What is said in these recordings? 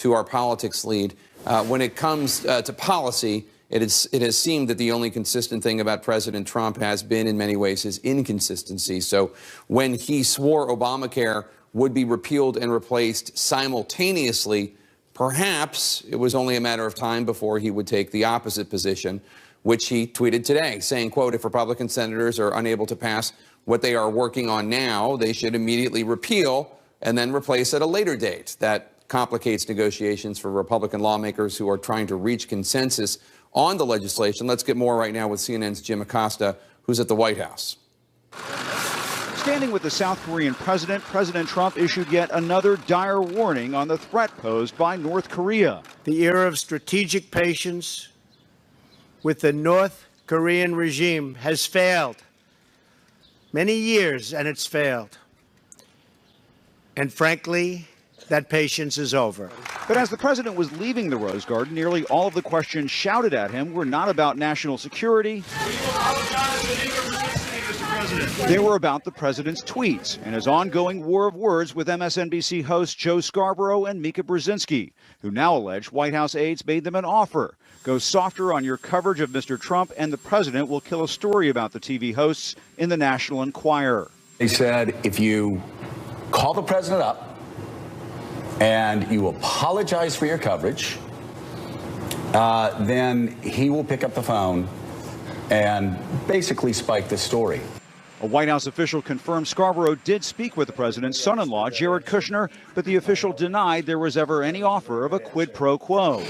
to our politics lead. When it comes to policy, it has seemed that the only consistent thing about President Trump has been, in many ways, his inconsistency. So when he swore Obamacare would be repealed and replaced simultaneously, perhaps it was only a matter of time before he would take the opposite position, which he tweeted today, saying, quote, if Republican senators are unable to pass what they are working on now, they should immediately repeal and then replace at a later date. That complicates negotiations for Republican lawmakers who are trying to reach consensus on the legislation. Let's get more right now with CNN's Jim Acosta, who's at the White House. Standing with the South Korean president, President Trump issued yet another dire warning on the threat posed by North Korea. The era of strategic patience with the North Korean regime has failed. Many years, and it's failed. And frankly, that patience is over. But as the president was leaving the Rose Garden, nearly all of the questions shouted at him were not about national security. They were about the president's tweets and his ongoing war of words with MSNBC hosts Joe Scarborough and Mika Brzezinski, who now allege White House aides made them an offer. Go softer on your coverage of Mr. Trump, and the president will kill a story about the TV hosts in the National Enquirer. They said, if you call the president up and you apologize for your coverage, then he will pick up the phone and basically spike the story. A White House official confirmed Scarborough did speak with the president's son-in-law, Jared Kushner, but the official denied there was ever any offer of a quid pro quo.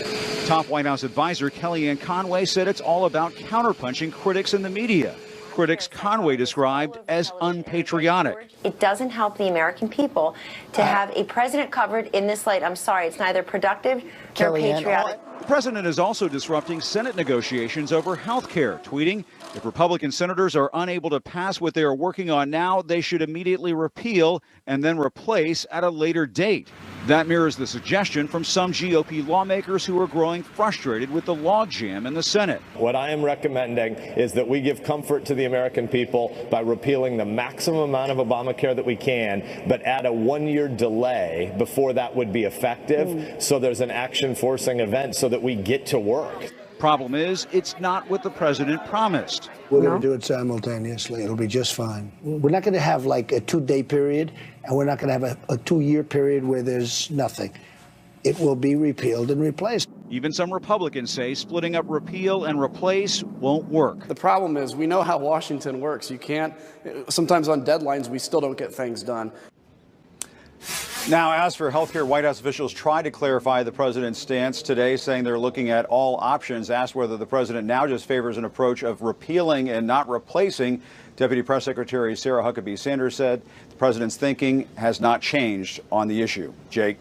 Top White House advisor Kellyanne Conway said it's all about counterpunching critics in the media. Critics Conway described as unpatriotic. It doesn't help the American people to have a president covered in this light. I'm sorry, it's neither productive nor patriotic. The president is also disrupting Senate negotiations over health care, tweeting, if Republican senators are unable to pass what they are working on now, they should immediately repeal and then replace at a later date. That mirrors the suggestion from some GOP lawmakers who are growing frustrated with the logjam in the Senate. What I am recommending is that we give comfort to the American people by repealing the maximum amount of Obamacare that we can, but add a one-year delay before that would be effective, so there's an action-forcing event so that we get to work. Problem is, it's not what the president promised. We're going to do it simultaneously. It'll be just fine. We're not going to have like a 2-day period, and we're not going to have a 2-year period where there's nothing. It will be repealed and replaced. Even some Republicans say splitting up repeal and replace won't work. The problem is we know how Washington works. You can't, sometimes on deadlines, we still don't get things done. Now, as for healthcare, White House officials tried to clarify the president's stance today, saying they're looking at all options. Asked whether the president now just favors an approach of repealing and not replacing, Deputy Press Secretary Sarah Huckabee Sanders said the president's thinking has not changed on the issue. Jake.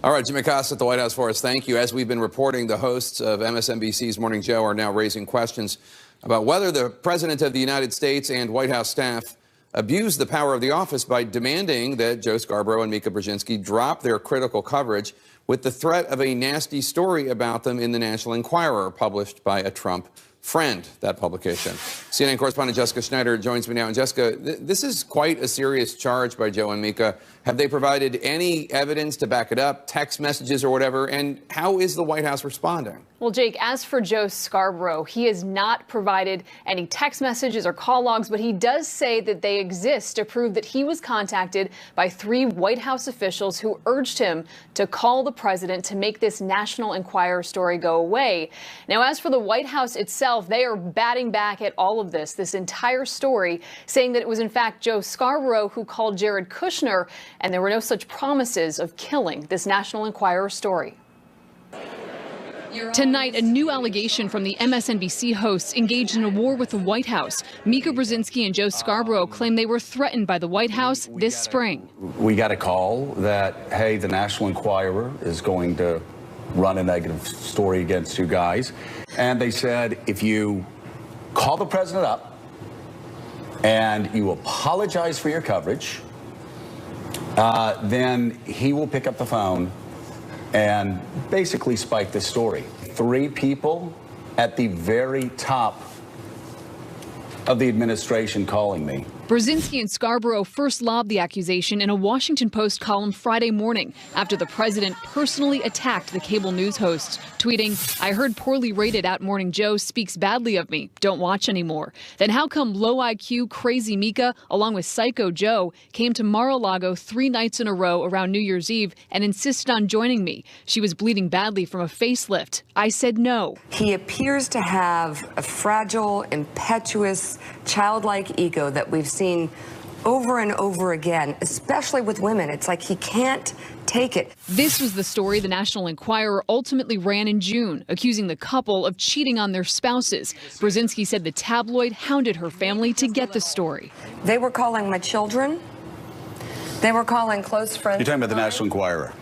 All right, Jim Acosta at the White House for us. Thank you. As we've been reporting, the hosts of MSNBC's Morning Joe are now raising questions about whether the president of the United States and White House staff abused the power of the office by demanding that Joe Scarborough and Mika Brzezinski drop their critical coverage with the threat of a nasty story about them in the National Enquirer, published by a Trump friend, that publication. CNN correspondent Jessica Schneider joins me now. And Jessica, this is quite a serious charge by Joe and Mika. Have they provided any evidence to back it up, text messages or whatever? And how is the White House responding? Well, Jake, as for Joe Scarborough, he has not provided any text messages or call logs, but he does say that they exist to prove that he was contacted by 3 White House officials who urged him to call the president to make this National Enquirer story go away. Now, as for the White House itself, they are batting back at all of this entire story, saying that it was in fact Joe Scarborough who called Jared Kushner, and there were no such promises of killing this National Enquirer story. Tonight, a new allegation from the MSNBC hosts engaged in a war with the White House. Mika Brzezinski and Joe Scarborough claim they were threatened by the White House this spring. We got a call that, hey, the National Enquirer is going to run a negative story against you guys. And they said, if you call the president up and you apologize for your coverage, then he will pick up the phone and basically spike the story. 3 people at the very top of the administration calling me. Brzezinski and Scarborough first lobbed the accusation in a Washington Post column Friday morning after the president personally attacked the cable news hosts, tweeting, "I heard poorly rated Out Morning Joe speaks badly of me. Don't watch anymore." Then how come low IQ Crazy Mika, along with Psycho Joe, came to Mar-a-Lago 3 nights in a row around New Year's Eve and insisted on joining me? She was bleeding badly from a facelift. I said no. He appears to have a fragile, impetuous, childlike ego that we've seen over and over again, especially with women. It's like he can't take it. This was the story the National Enquirer ultimately ran in June, accusing the couple of cheating on their spouses. Brzezinski said the tabloid hounded her family to get the story. They were calling my children. They were calling close friends. You're talking about the National Enquirer.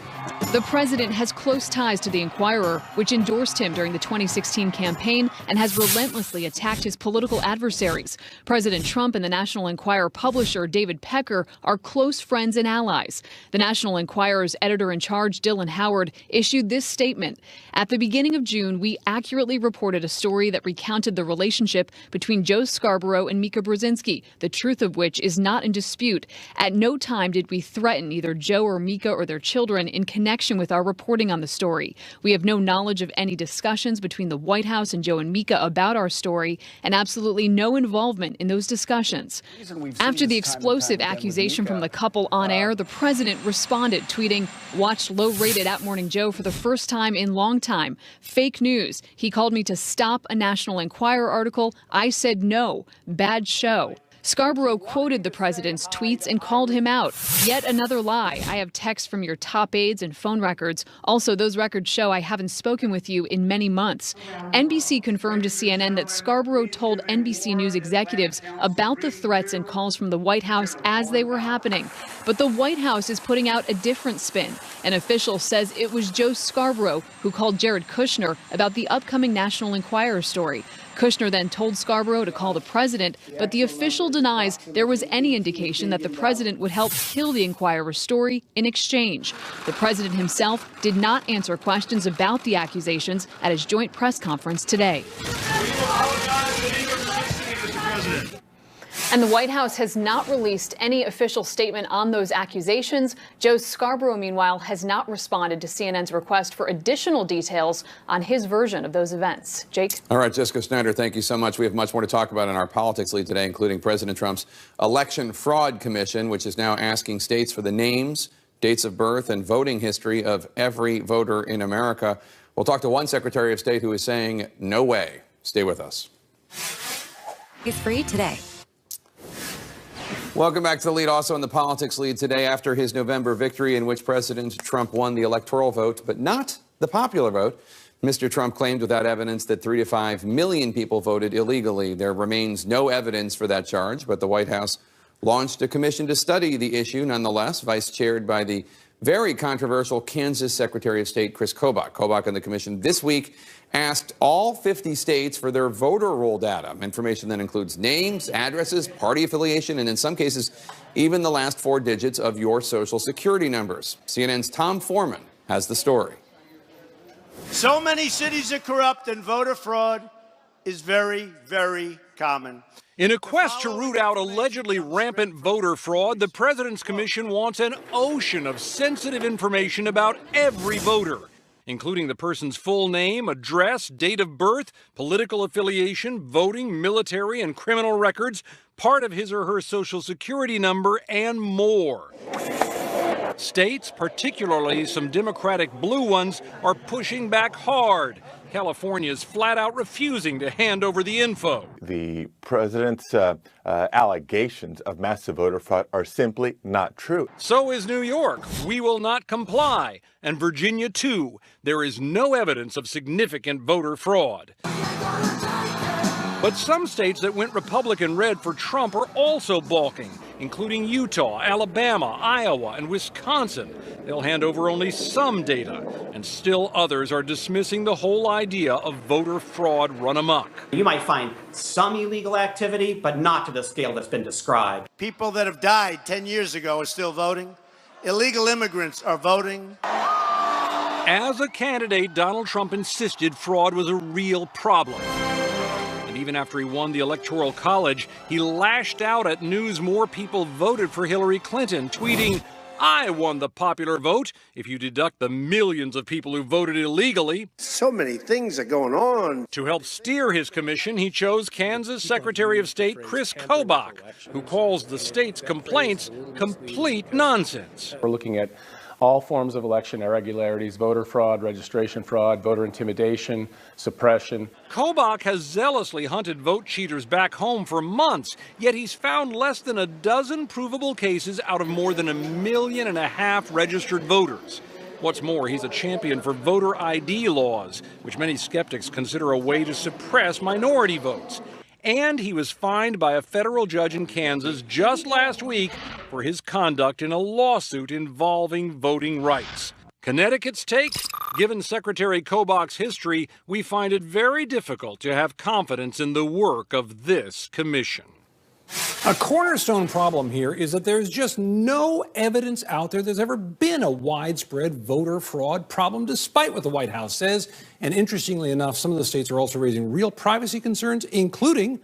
The president has close ties to the Enquirer, which endorsed him during the 2016 campaign and has relentlessly attacked his political adversaries. President Trump and the National Enquirer publisher David Pecker are close friends and allies. The National Enquirer's editor-in-charge, Dylan Howard, issued this statement. At the beginning of June, we accurately reported a story that recounted the relationship between Joe Scarborough and Mika Brzezinski, the truth of which is not in dispute. At no time did we threaten either Joe or Mika or their children in connection with our reporting on the story. We have no knowledge of any discussions between the White House and Joe and Mika about our story, and absolutely no involvement in those discussions. After the explosive accusation from the couple on air, the president responded, tweeting, "Watched low-rated Out Morning Joe for the first time in long time. Fake news. He called me to stop a National Enquirer article. I said no. Bad show." Scarborough quoted the president's tweets and called him out. "Yet another lie. I have texts from your top aides and phone records. Also, those records show I haven't spoken with you in many months." NBC confirmed to CNN that Scarborough told NBC News executives about the threats and calls from the White House as they were happening. But the White House is putting out a different spin. An official says it was Joe Scarborough who called Jared Kushner about the upcoming National Enquirer story. Kushner then told Scarborough to call the president, but the official denies there was any indication that the president would help kill the Enquirer story in exchange. The president himself did not answer questions about the accusations at his joint press conference today. And the White House has not released any official statement on those accusations. Joe Scarborough, meanwhile, has not responded to CNN's request for additional details on his version of those events. Jake? All right, Jessica Snyder, thank you so much. We have much more to talk about in our politics lead today, including President Trump's Election Fraud Commission, which is now asking states for the names, dates of birth, and voting history of every voter in America. We'll talk to one Secretary of State who is saying, no way. Stay with us. It's free today. Welcome back to the lead. Also in the politics lead today, after his November victory in which President Trump won the electoral vote, but not the popular vote, Mr. Trump claimed without evidence that 3 to 5 million people voted illegally. There remains no evidence for that charge, but the White House launched a commission to study the issue nonetheless, vice-chaired by the very controversial Kansas Secretary of State Chris Kobach. Kobach and the commission this week asked all 50 states for their voter roll data, information that includes names, addresses, party affiliation, and in some cases, even the last 4 digits of your social security numbers. CNN's Tom Foreman has the story. So many cities are corrupt, and voter fraud is very, very common. In a quest to root out allegedly rampant voter fraud, the President's Commission wants an ocean of sensitive information about every voter, including the person's full name, address, date of birth, political affiliation, voting, military, and criminal records, part of his or her social security number, and more. States, particularly some Democratic blue ones, are pushing back hard. California's flat out refusing to hand over the info. The president's allegations of massive voter fraud are simply not true. So is New York. We will not comply. And Virginia, too. There is no evidence of significant voter fraud. But some states that went Republican red for Trump are also balking, including Utah, Alabama, Iowa, and Wisconsin. They'll hand over only some data, and still others are dismissing the whole idea of voter fraud run amok. You might find some illegal activity, but not to the scale that's been described. People that have died 10 years ago are still voting. Illegal immigrants are voting. As a candidate, Donald Trump insisted fraud was a real problem. And even after he won the Electoral College, he lashed out at news more people voted for Hillary Clinton, tweeting, "I won the popular vote if you deduct the millions of people who voted illegally." So many things are going on. To help steer his commission, he chose Kansas Secretary of State Chris Kobach, who calls the state's complaints complete nonsense. We're looking at all forms of election irregularities, voter fraud, registration fraud, voter intimidation, suppression. Kobach has zealously hunted vote cheaters back home for months, yet he's found less than a dozen provable cases out of more than 1.5 million registered voters. What's more, he's a champion for voter ID laws, which many skeptics consider a way to suppress minority votes. And he was fined by a federal judge in Kansas just last week for his conduct in a lawsuit involving voting rights. Connecticut's take? Given Secretary Kobach's history, we find it very difficult to have confidence in the work of this commission. A cornerstone problem here is that there's just no evidence out there there's ever been a widespread voter fraud problem, despite what the White House says. And interestingly enough, some of the states are also raising real privacy concerns, including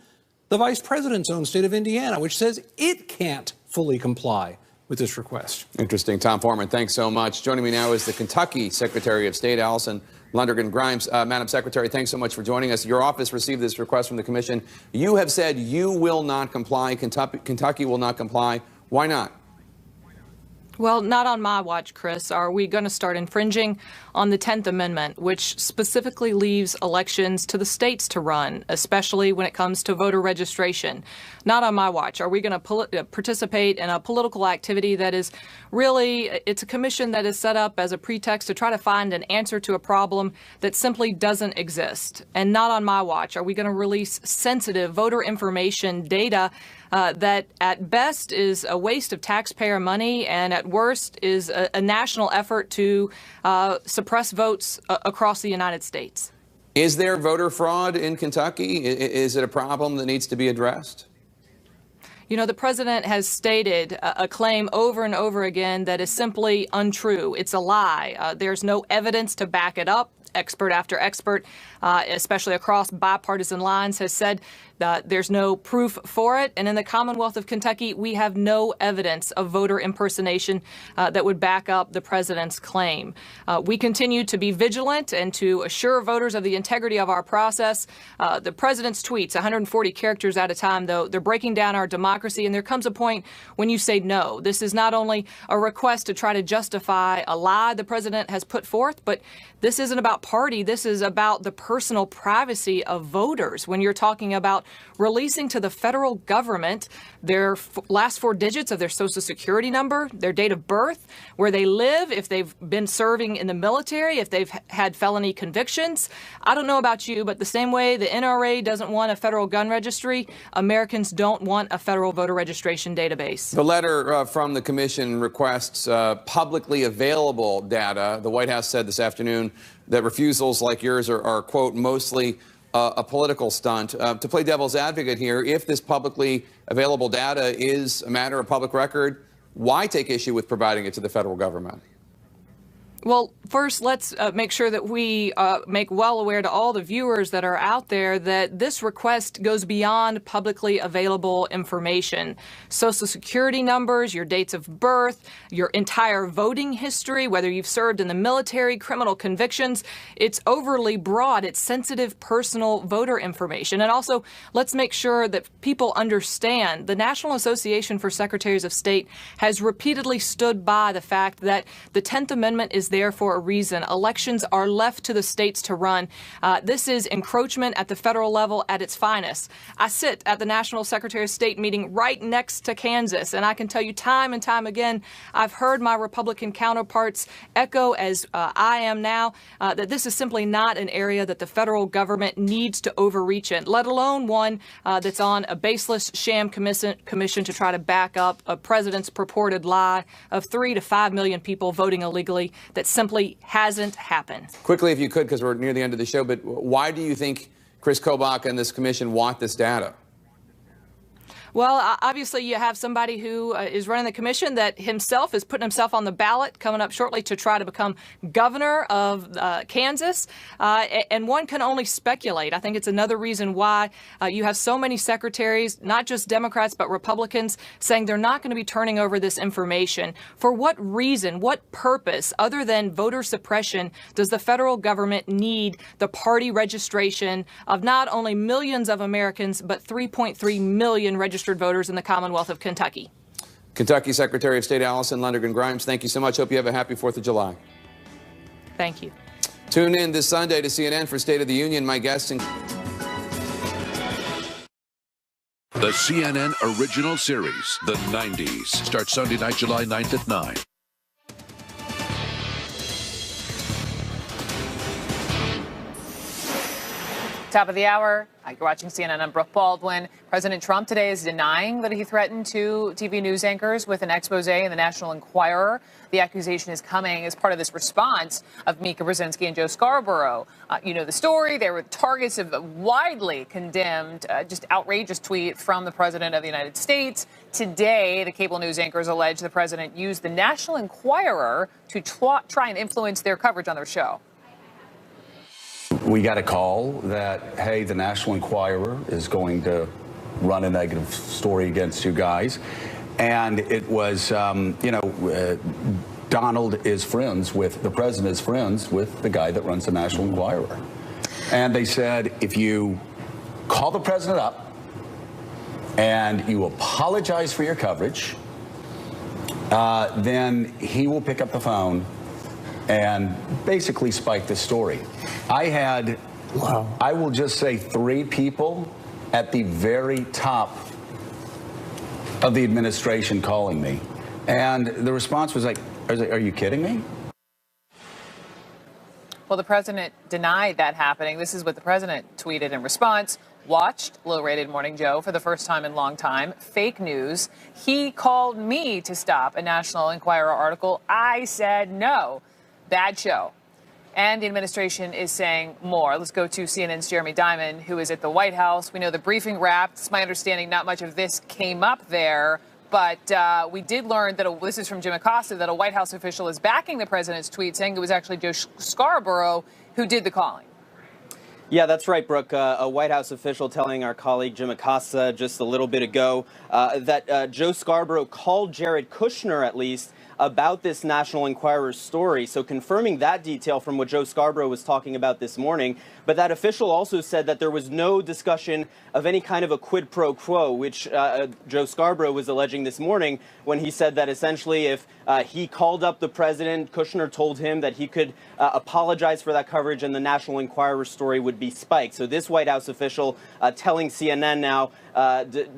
the vice president's own state of Indiana, which says it can't fully comply with this request. Interesting. Tom Foreman, thanks so much. Joining me now is the Kentucky Secretary of State, Allison Lundergan-Grimes. Madam Secretary, thanks so much for joining us. Your office received this request from the commission. You have said you will not comply. Kentucky will not comply. Why not? Well, not on my watch, Chris. Are we going to start infringing on the 10th Amendment, which specifically leaves elections to the states to run, especially when it comes to voter registration? Not on my watch. Are we going to participate in a political activity that is really, it's a commission that is set up as a pretext to try to find an answer to a problem that simply doesn't exist? And not on my watch. Are we going to release sensitive voter information data that at best is a waste of taxpayer money and at worst is a national effort to suppress votes across the United States? Is there voter fraud in Kentucky? Is it a problem that needs to be addressed? You know, the president has stated a claim over and over again that is simply untrue. It's a lie. There's no evidence to back it up. Expert after expert, especially across bipartisan lines, has said that there's no proof for it. And in the Commonwealth of Kentucky, we have no evidence of voter impersonation that would back up the president's claim. We continue to be vigilant and to assure voters of the integrity of our process. The president's tweets, 140 characters at a time, though, they're breaking down our democracy. And there comes a point when you say no. This is not only a request to try to justify a lie the president has put forth, but this isn't about party. This is about the personal privacy of voters. When you're talking about releasing to the federal government their last 4 digits of their Social Security number, their date of birth, where they live, if they've been serving in the military, if they've had felony convictions. I don't know about you, but the same way the NRA doesn't want a federal gun registry, Americans don't want a federal voter registration database. The letter from the commission requests publicly available data. The White House said this afternoon that refusals like yours are quote, mostly a political stunt. To play devil's advocate here, if this publicly available data is a matter of public record, why take issue with providing it to the federal government? Well, first, let's make sure that we make well aware to all the viewers that are out there that this request goes beyond publicly available information. Social Security numbers, your dates of birth, your entire voting history, whether you've served in the military, criminal convictions. It's overly broad. It's sensitive personal voter information. And also, let's make sure that people understand the National Association for Secretaries of State has repeatedly stood by the fact that the 10th Amendment is there for a reason. Elections are left to the states to run. This is encroachment at the federal level at its finest. I sit at the National Secretary of State meeting right next to Kansas, and I can tell you time and time again, I've heard my Republican counterparts echo, as I am now, that this is simply not an area that the federal government needs to overreach in, let alone one that's on a baseless sham commission to try to back up a president's purported lie of 3 to 5 million people voting illegally that simply hasn't happened. Quickly, if you could, because we're near the end of the show, but why do you think Chris Kobach and this commission want this data? Well, obviously, you have somebody who is running the commission that himself is putting himself on the ballot coming up shortly to try to become governor of Kansas. And one can only speculate. I think it's another reason why you have so many secretaries, not just Democrats, but Republicans, saying they're not going to be turning over this information. For what reason, what purpose, other than voter suppression, does the federal government need the party registration of not only millions of Americans, but 3.3 million registered voters in the Commonwealth of Kentucky? Kentucky Secretary of State Allison Lundergan Grimes, thank you so much. Hope you have a happy 4th of July. Thank you. Tune in this Sunday to CNN for State of the Union. My guests The CNN original series, The 90s, starts Sunday night, July 9th at 9. Top of the hour. You're watching CNN. I'm Brooke Baldwin. President Trump today is denying that he threatened two TV news anchors with an expose in the National Enquirer. The accusation is coming as part of this response of Mika Brzezinski and Joe Scarborough. You know the story. They were targets of a widely condemned, just outrageous tweet from the President of the United States. Today, the cable news anchors allege the president used the National Enquirer to try and influence their coverage on their show. We got a call that, hey, the National Enquirer is going to run a negative story against you guys. And it was, Donald is friends with, the president is friends with the guy that runs the National Enquirer. And they said, if you call the president up and you apologize for your coverage, then he will pick up the phone and basically spike the story. I had, I will just say, 3 people at the very top of the administration calling me. And the response was like, are you kidding me? Well, the president denied that happening. This is what the president tweeted in response. Watched Low-Rated Morning Joe for the first time in a long time. Fake news. He called me to stop a National Enquirer article. I said no. Bad show. And the administration is saying more. Let's go to CNN's Jeremy Diamond, who is at the White House. We know the briefing wrapped. It's my understanding not much of this came up there, but we did learn that, this is from Jim Acosta, that a White House official is backing the president's tweet, saying it was actually Joe Scarborough who did the calling. Yeah, that's right, Brooke. A White House official telling our colleague Jim Acosta just a little bit ago that Joe Scarborough called Jared Kushner, at least, about this National Enquirer story. So confirming that detail from what Joe Scarborough was talking about this morning. But that official also said that there was no discussion of any kind of a quid pro quo, which Joe Scarborough was alleging this morning when he said that essentially if he called up the president, Kushner told him that he could apologize for that coverage and the National Enquirer story would be spiked. So this White House official telling CNN now,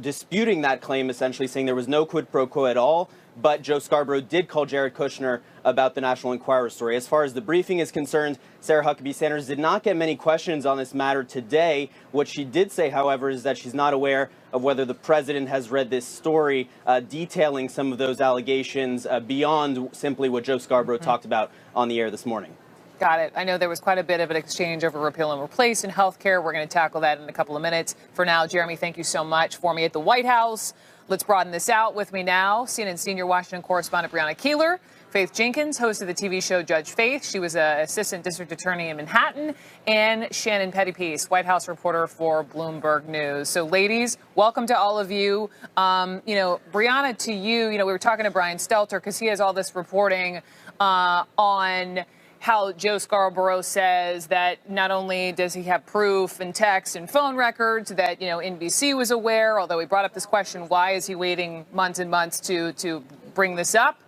disputing that claim, essentially saying there was no quid pro quo at all. But Joe Scarborough did call Jared Kushner about the National Enquirer story. As far as the briefing is concerned, Sarah Huckabee Sanders did not get many questions on this matter today. What she did say, however, is that she's not aware of whether the president has read this story detailing some of those allegations beyond simply what Joe Scarborough talked about on the air this morning. Got it. I know there was quite a bit of an exchange over repeal and replace in health care. We're going to tackle that in a couple of minutes. For now, Jeremy, thank you so much for me at the White House. Let's broaden this out. With me now, CNN senior Washington correspondent Brianna Keilar. Faith Jenkins, host of the TV show Judge Faith. She was an assistant district attorney in Manhattan. And Shannon Pettypiece, White House reporter for Bloomberg News. So, ladies, welcome to all of you. Brianna, to you, we were talking to Brian Stelter because he has all this reporting on how Joe Scarborough says that not only does he have proof and text and phone records that, NBC was aware, although he brought up this question, why is he waiting months and months to bring this up?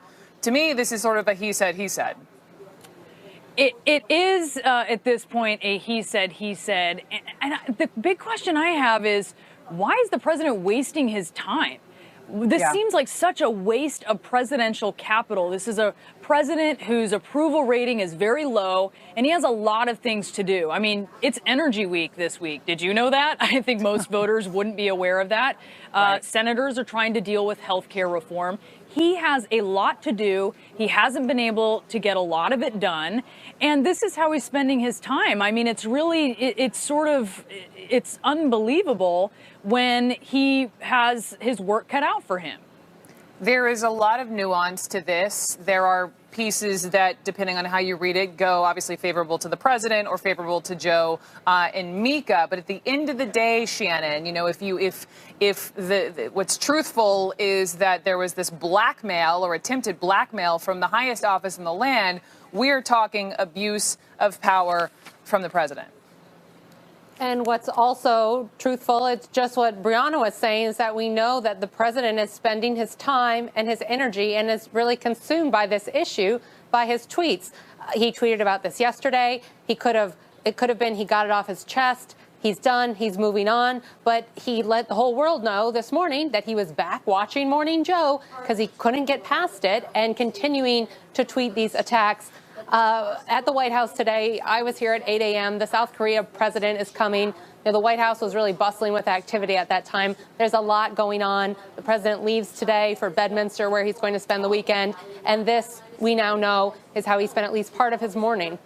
To me, this is sort of a he said, he said. It is, at this point, a he said, he said. And the big question I have is, why is the president wasting his time? This seems like such a waste of presidential capital. This is a president whose approval rating is very low, and he has a lot of things to do. I mean, it's Energy Week this week. Did you know that? I think most voters wouldn't be aware of that. Senators are trying to deal with health care reform. He has a lot to do. He hasn't been able to get a lot of it done. And this is how he's spending his time. I mean, it's really, it's unbelievable when he has his work cut out for him. There is a lot of nuance to this. There are pieces that, depending on how you read it, go obviously favorable to the president or favorable to Joe and Mika. But at the end of the day, Shannon, you know, if what's truthful is that there was this blackmail or attempted blackmail from the highest office in the land, we're talking abuse of power from the president. And what's also truthful, it's just what Brianna was saying, is that we know that the president is spending his time and his energy and is really consumed by this issue, by his tweets. He tweeted about this yesterday. It could have been he got it off his chest. He's done. He's moving on. But he let the whole world know this morning that he was back watching Morning Joe because he couldn't get past it and continuing to tweet these attacks. At the White House today, I was here at 8 a.m. The South Korea president is coming. You know, the White House was really bustling with activity at that time. There's a lot going on. The president leaves today for Bedminster, where he's going to spend the weekend. And this, we now know, is how he spent at least part of his morning.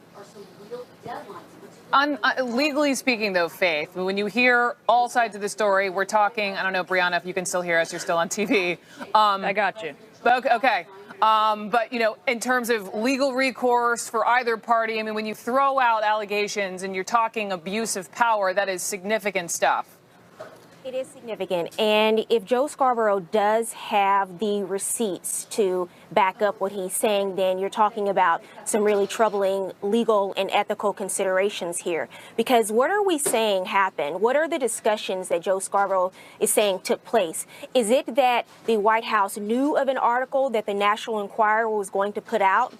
Legally speaking, though, Faith, when you hear all sides of the story, we're talking, I don't know, Brianna, if you can still hear us, you're still on TV. I got you. Okay. But, you know, in terms of legal recourse for either party, I mean, when you throw out allegations and you're talking abuse of power, that is significant stuff. It is significant. And if Joe Scarborough does have the receipts to back up what he's saying, then you're talking about some really troubling legal and ethical considerations here. Because what are we saying happened? What are the discussions that Joe Scarborough is saying took place? Is it that the White House knew of an article that the National Enquirer was going to put out?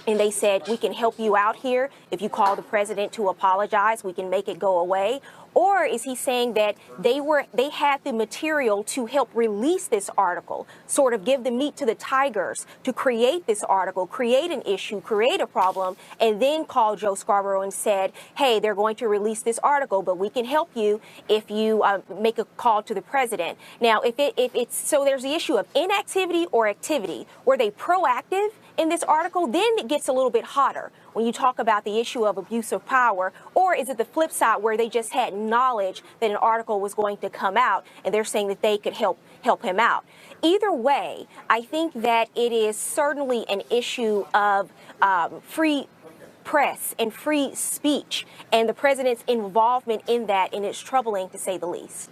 And they said, we can help you out here. If you call the president to apologize, we can make it go away. Or is he saying that they had the material to help release this article, sort of give the meat to the tigers to create this article, create an issue, create a problem, and then call Joe Scarborough and said, hey, they're going to release this article, but we can help you if you make a call to the president. Now, if it's so there's the issue of inactivity or activity. Were they proactive in this article? Then it gets a little bit hotter when you talk about the issue of abuse of power. Or is it the flip side where they just had knowledge that an article was going to come out and they're saying that they could help him out? Either way, I think that it is certainly an issue of free press and free speech and the president's involvement in that, and it's troubling to say the least.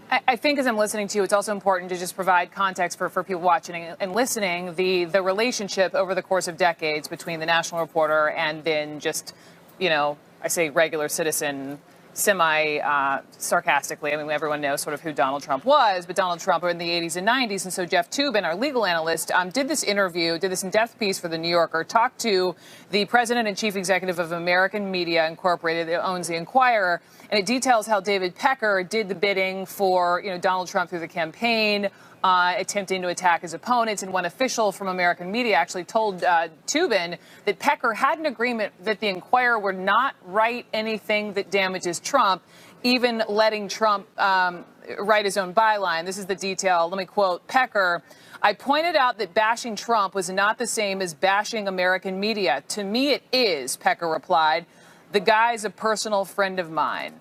I think as I'm listening to you, it's also important to just provide context for people watching and listening, the relationship over the course of decades between the national reporter and then just, you know, I say regular citizen semi-sarcastically. I mean, everyone knows sort of who Donald Trump was, but Donald Trump in the 80s and 90s. And so Jeff Toobin, our legal analyst, did this in-depth piece for The New Yorker, talked to the president and chief executive of American Media Incorporated that owns The Enquirer. And it details how David Pecker did the bidding for, you know, Donald Trump through the campaign, attempting to attack his opponents. And one official from American Media actually told Toobin that Pecker had an agreement that the Enquirer would not write anything that damages Trump, even letting Trump write his own byline. This is the detail. Let me quote Pecker. I pointed out that bashing Trump was not the same as bashing American media. To me, it is, Pecker replied. The guy's a personal friend of mine.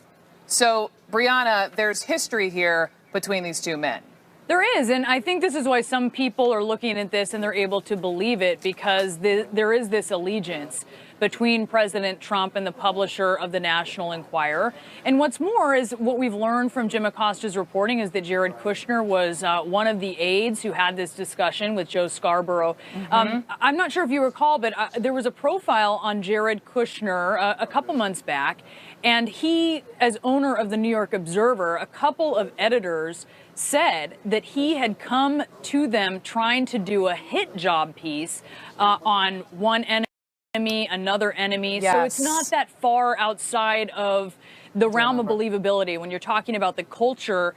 So, Brianna, there's history here between these two men. There is, and I think this is why some people are looking at this and they're able to believe it, because there is this allegiance between President Trump and the publisher of the National Enquirer. And what's more is what we've learned from Jim Acosta's reporting is that Jared Kushner was one of the aides who had this discussion with Joe Scarborough. I'm not sure if you recall, but there was a profile on Jared Kushner a couple months back, and he, as owner of the New York Observer, a couple of editors said that he had come to them trying to do a hit job piece on one enemy, another enemy. Yes. So it's not that far outside of the realm of believability when you're talking about the culture,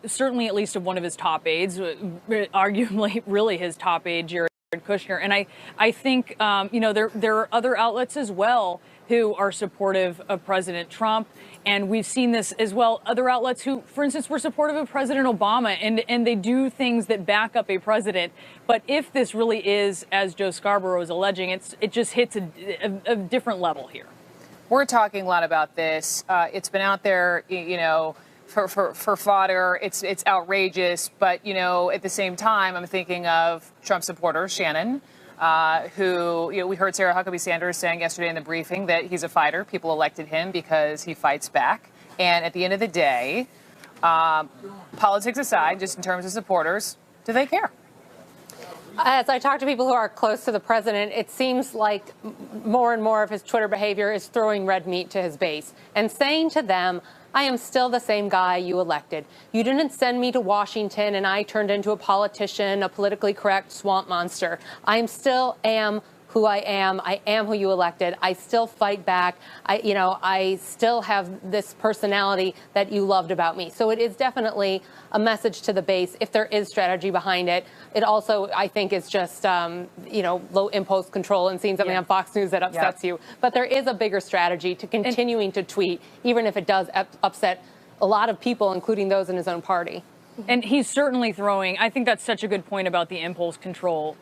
certainly at least of one of his top aides, arguably really his top aide, Jared Kushner. And I think, there are other outlets as well who are supportive of President Trump. And we've seen this as well. Other outlets who, for instance, were supportive of President Obama, and they do things that back up a president. But if this really is, as Joe Scarborough is alleging, it just hits a different level here. We're talking a lot about this. It's been out there, for fodder. It's outrageous. But, at the same time, I'm thinking of Trump supporter Shannon, who, we heard Sarah Huckabee Sanders saying yesterday in the briefing that he's a fighter. People elected him because he fights back. And at the end of the day, politics aside, just in terms of supporters, do they care? As I talk to people who are close to the president, it seems like more and more of his Twitter behavior is throwing red meat to his base and saying to them, I am still the same guy you elected. You didn't send me to Washington and I turned into a politician, a politically correct swamp monster. I still am who I am. I am who you elected. I still fight back. I still have this personality that you loved about me. So it is definitely a message to the base if there is strategy behind it. It also, I think, is just, low impulse control and seeing something on Fox News that upsets you. But there is a bigger strategy to continuing to tweet, even if it does upset a lot of people, including those in his own party. And he's certainly throwing, I think that's such a good point about the impulse control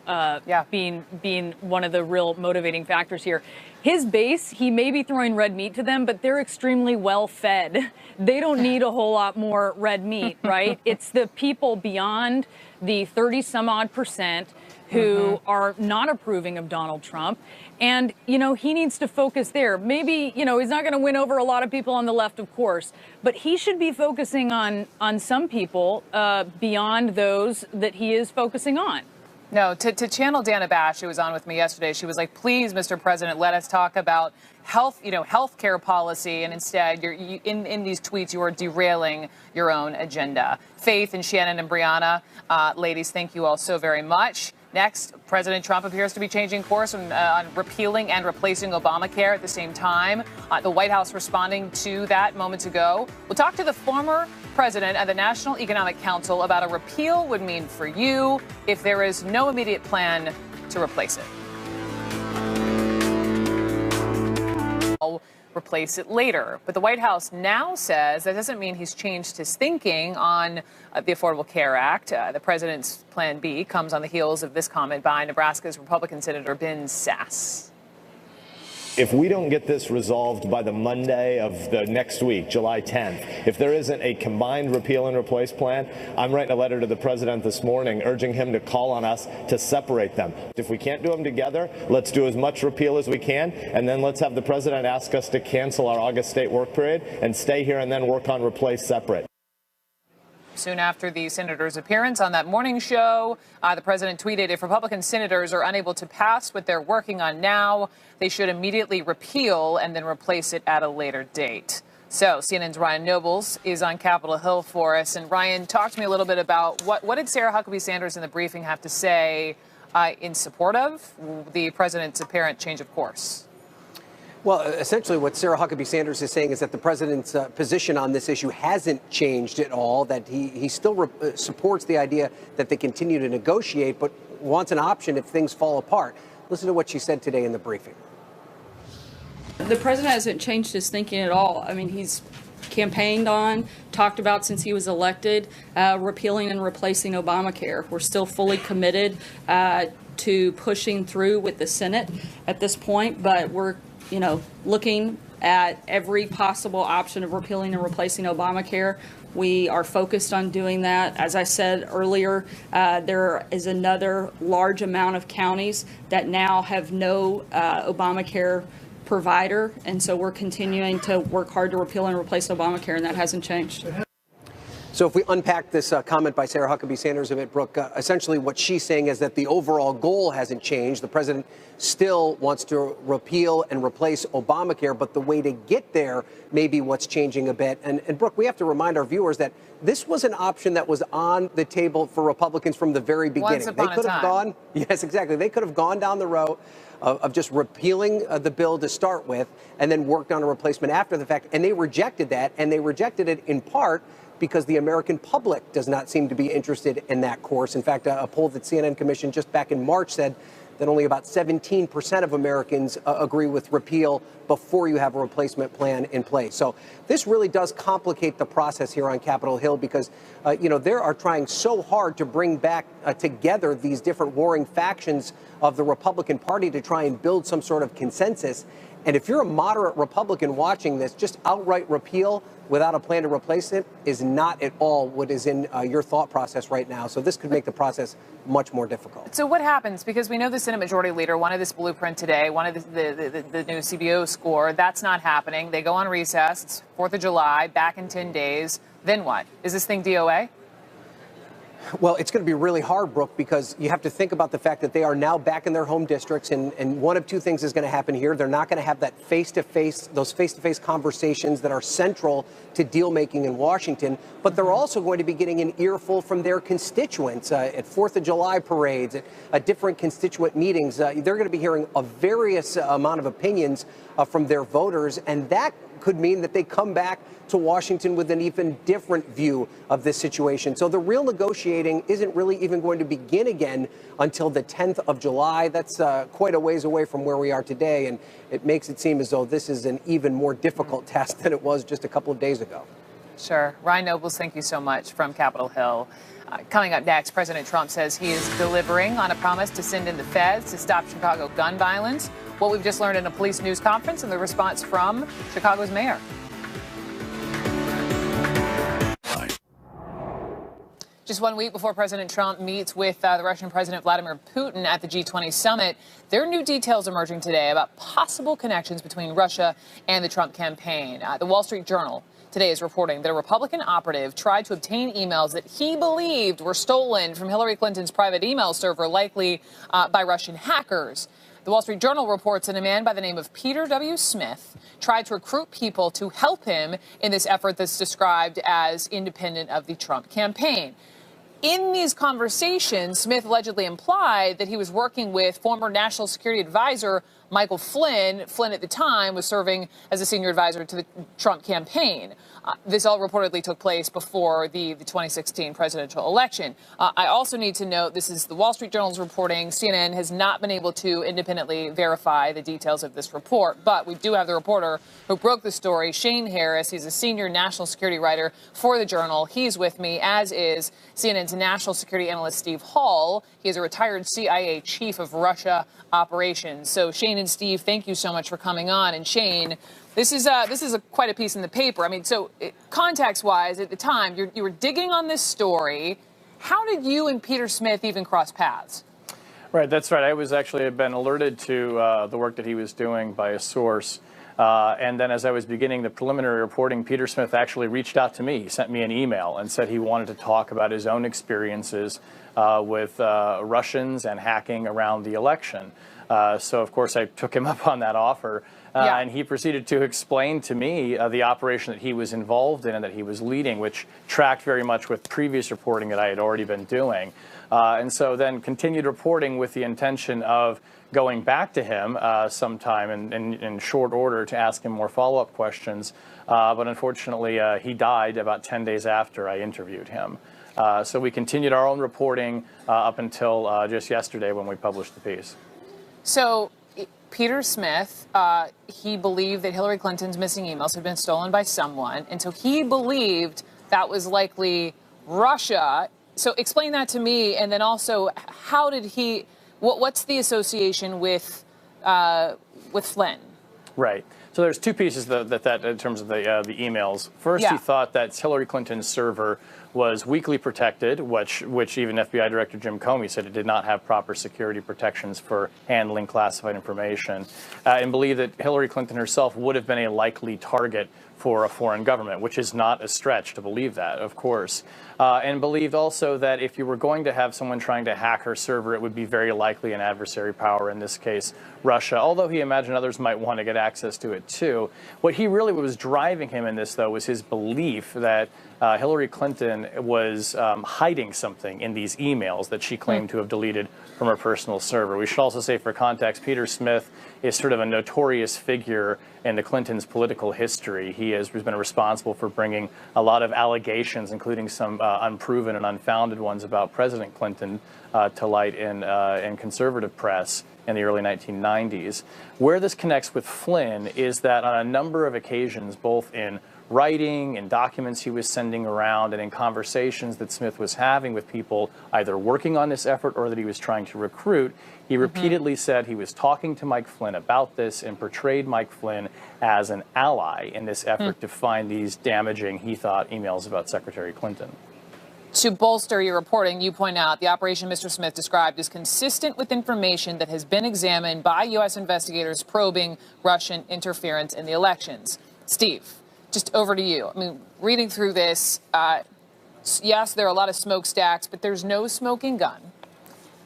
being one of the real motivating factors here. His base, he may be throwing red meat to them, but they're extremely well fed. They don't need a whole lot more red meat, right? It's the people beyond the 30 some odd percent who are not approving of Donald Trump. And, he needs to focus there. Maybe, he's not going to win over a lot of people on the left, of course, but he should be focusing on some people beyond those that he is focusing on. No, to channel Dana Bash, who was on with me yesterday, she was like, please, Mr. President, let us talk about healthcare policy. And instead, in these tweets, you are derailing your own agenda. Faith and Shannon and Brianna, ladies, thank you all so very much. Next, President Trump appears to be changing course on repealing and replacing Obamacare at the same time. The White House responding to that moments ago. We'll talk to the former president of the National Economic Council about a repeal would mean for you if there is no immediate plan to replace it. Replace it later. But the White House now says that doesn't mean he's changed his thinking on the Affordable Care Act. The president's plan B comes on the heels of this comment by Nebraska's Republican Senator Ben Sasse. If we don't get this resolved by the Monday of the next week, July 10th, if there isn't a combined repeal and replace plan, I'm writing a letter to the president this morning urging him to call on us to separate them. If we can't do them together, let's do as much repeal as we can, and then let's have the president ask us to cancel our August state work period and stay here and then work on replace separate. Soon after the senator's appearance on that morning show, the president tweeted, if Republican senators are unable to pass what they're working on now, they should immediately repeal and then replace it at a later date. So CNN's Ryan Nobles is on Capitol Hill for us. And Ryan, talk to me a little bit about what did Sarah Huckabee Sanders in the briefing have to say in support of the president's apparent change of course? Well, essentially what Sarah Huckabee Sanders is saying is that the president's position on this issue hasn't changed at all, that he still supports the idea that they continue to negotiate, but wants an option if things fall apart. Listen to what she said today in the briefing. The president hasn't changed his thinking at all. I mean, he's campaigned on, talked about since he was elected, repealing and replacing Obamacare. We're still fully committed to pushing through with the Senate at this point, but we're looking at every possible option of repealing and replacing Obamacare. We are focused on doing that. As I said earlier, there is another large amount of counties that now have no Obamacare provider, and so we're continuing to work hard to repeal and replace Obamacare, and that hasn't changed. So if we unpack this comment by Sarah Huckabee Sanders a bit, Brooke, essentially what she's saying is that the overall goal hasn't changed. The president still wants to repeal and replace Obamacare, but the way to get there may be what's changing a bit. And Brooke, we have to remind our viewers that this was an option that was on the table for Republicans from the very beginning. Once upon a time. Yes, exactly. They could have gone down the road of just repealing the bill to start with and then worked on a replacement after the fact. And they rejected that, and they rejected it in part because the American public does not seem to be interested in that course. In fact, a poll that CNN commissioned just back in March said that only about 17% of Americans agree with repeal before you have a replacement plan in place. So this really does complicate the process here on Capitol Hill because, they are trying so hard to bring back together these different warring factions of the Republican Party to try and build some sort of consensus. And if you're a moderate Republican watching this, just outright repeal without a plan to replace it is not at all what is in your thought process right now. So this could make the process much more difficult. So what happens? Because we know the Senate Majority Leader wanted this blueprint today, wanted the new CBO score. That's not happening. They go on recess. It's 4th of July, back in 10 days. Then what? Is this thing DOA? Well, it's going to be really hard, Brooke, because you have to think about the fact that they are now back in their home districts, and one of two things is going to happen here. They're not going to have that those face-to-face conversations that are central to deal-making in Washington, but they're also going to be getting an earful from their constituents at 4th of July parades, at different constituent meetings. They're going to be hearing a various amount of opinions from their voters, and that could mean that they come back to Washington with an even different view of this situation. So the real negotiating isn't really even going to begin again until the 10th of July. That's quite a ways away from where we are today, and it makes it seem as though this is an even more difficult task than it was just a couple of days ago. Sure. Ryan Nobles, thank you so much from Capitol Hill. Coming up next, President Trump says he is delivering on a promise to send in the feds to stop Chicago gun violence. What we've just learned in a police news conference and the response from Chicago's mayor. Just 1 week before President Trump meets with the Russian President Vladimir Putin at the G20 summit, there are new details emerging today about possible connections between Russia and the Trump campaign. The Wall Street Journal today is reporting that a Republican operative tried to obtain emails that he believed were stolen from Hillary Clinton's private email server, likely by Russian hackers. The Wall Street Journal reports that a man by the name of Peter W. Smith tried to recruit people to help him in this effort that's described as independent of the Trump campaign. In these conversations, Smith allegedly implied that he was working with former National Security Advisor Michael Flynn. Flynn at the time was serving as a senior advisor to the Trump campaign. This all reportedly took place before the 2016 presidential election. I also need to note, this is the Wall Street Journal's reporting. CNN has not been able to independently verify the details of this report, but we do have the reporter who broke the story, Shane Harris. He's a senior national security writer for the Journal. He's with me, as is CNN's national security analyst Steve Hall. He is a retired CIA chief of Russia operations. So Shane and Steve, thank you so much for coming on. And Shane, this is quite a piece in the paper. I mean, so context-wise, at the time, you were digging on this story. How did you and Peter Smith even cross paths? Right, that's right. I was actually had been alerted to the work that he was doing by a source. And then as I was beginning the preliminary reporting, Peter Smith actually reached out to me. He sent me an email and said he wanted to talk about his own experiences with Russians and hacking around the election. So, of course, I took him up on that offer. And he proceeded to explain to me the operation that he was involved in and that he was leading, which tracked very much with previous reporting that I had already been doing. And so then continued reporting with the intention of going back to him sometime in short order to ask him more follow-up questions. But unfortunately, he died about 10 days after I interviewed him. So we continued our own reporting up until just yesterday when we published the piece. So Peter Smith, he believed that Hillary Clinton's missing emails had been stolen by someone, and so he believed that was likely Russia. So explain that to me, and then also, how did he? What's the association with Flynn? Right. So there's two pieces that in terms of the emails. First, he thought that Hillary Clinton's server was weakly protected, which even FBI Director Jim Comey said it did not have proper security protections for handling classified information, and believed that Hillary Clinton herself would have been a likely target for a foreign government, which is not a stretch to believe that, of course. And believed also that if you were going to have someone trying to hack her server, it would be very likely an adversary power, in this case, Russia, although he imagined others might want to get access to it too. What he really was driving him in this, though, was his belief that Hillary Clinton Clinton was hiding something in these emails that she claimed to have deleted from her personal server. We should also say, for context, Peter Smith is sort of a notorious figure in the Clintons' political history. He has been responsible for bringing a lot of allegations, including some unproven and unfounded ones about President Clinton, to light in conservative press in the early 1990s. Where this connects with Flynn is that on a number of occasions, both in writing and documents he was sending around and in conversations that Smith was having with people either working on this effort or that he was trying to recruit, he repeatedly said he was talking to Mike Flynn about this and portrayed Mike Flynn as an ally in this effort to find these damaging, he thought, emails about Secretary Clinton. To bolster your reporting, you point out the operation Mr. Smith described is consistent with information that has been examined by U.S. investigators probing Russian interference in the elections. Steve, just over to you. I mean, reading through this, yes, there are a lot of smokestacks, but there's no smoking gun.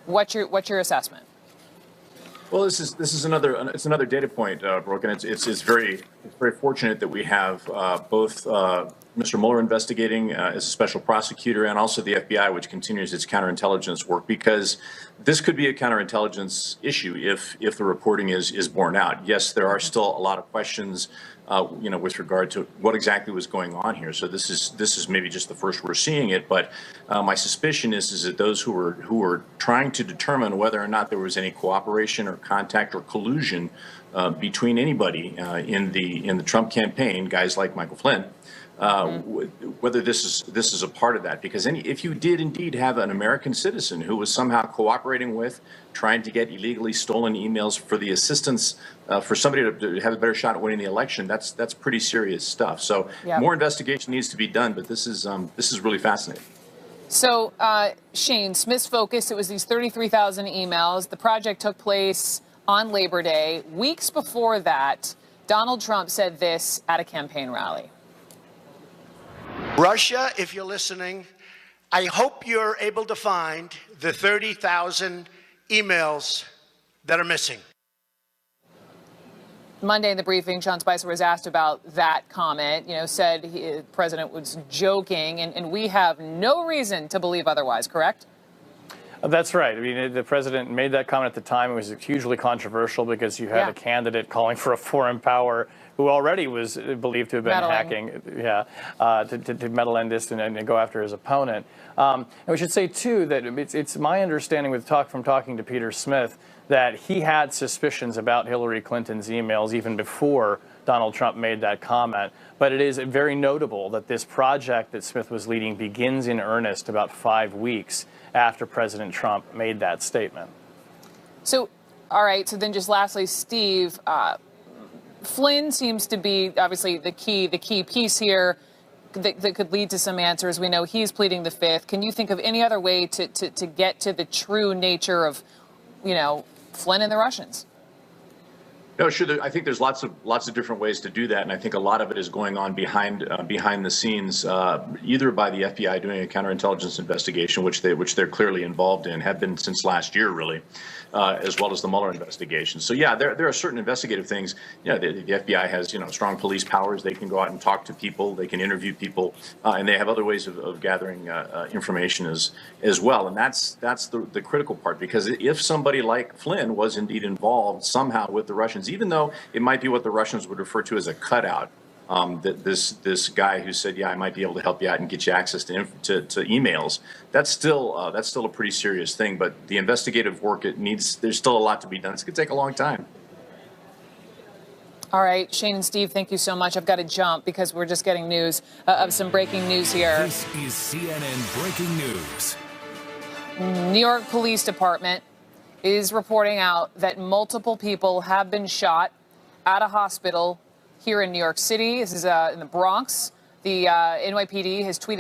What's your assessment? Well, this is another data point, Brooke, and it's very fortunate that we have both Mr. Mueller investigating as a special prosecutor and also the FBI, which continues its counterintelligence work, because this could be a counterintelligence issue if the reporting is borne out. Yes, there are still a lot of questions, with regard to what exactly was going on here. So this is maybe just the first we're seeing it, but my suspicion is that those who were trying to determine whether or not there was any cooperation or contact or collusion between anybody in the Trump campaign, guys like Michael Flynn, whether this is a part of that, because if you did indeed have an American citizen who was somehow cooperating with, trying to get illegally stolen emails for the assistance for somebody to have a better shot at winning the election, that's pretty serious stuff. So more investigation needs to be done, but this is really fascinating. So Shane, Smith's focus, it was these 33,000 emails. The project took place on Labor Day. Weeks before that, Donald Trump said this at a campaign rally. Russia, if you're listening, I hope you're able to find the 30,000 emails that are missing. Monday in the briefing, Sean Spicer was asked about that comment, said the president was joking, and we have no reason to believe otherwise, correct? That's right. I mean, the president made that comment at the time. It was hugely controversial because you had a candidate calling for a foreign power who already was believed to have been hacking, to meddle in this and go after his opponent. And we should say, too, that it's my understanding from talking to Peter Smith that he had suspicions about Hillary Clinton's emails even before Donald Trump made that comment. But it is very notable that this project that Smith was leading begins in earnest about 5 weeks after President Trump made that statement. So, all right, so then just lastly, Steve, Flynn seems to be obviously the key piece here that could lead to some answers. We know he's pleading the fifth. Can you think of any other way to get to the true nature of, Flynn and the Russians? No, sure. I think there's lots of different ways to do that, and I think a lot of it is going on behind the scenes, either by the FBI doing a counterintelligence investigation, which they're clearly involved in, have been since last year, really, as well as the Mueller investigation. So yeah, there are certain investigative things. The FBI has strong police powers. They can go out and talk to people. They can interview people, and they have other ways of gathering information as well. And that's the critical part, because if somebody like Flynn was indeed involved somehow with the Russians, even though it might be what the Russians would refer to as a cutout, that this guy who said, I might be able to help you out and get you access to emails, that's still a pretty serious thing. But the investigative work, there's still a lot to be done. It's going to take a long time. All right, Shane and Steve, thank you so much. I've got to jump because we're just getting news of some breaking news here. This is CNN Breaking News. New York Police Department is reporting out that multiple people have been shot at a hospital here in New York City. This is in the Bronx. The NYPD has tweeted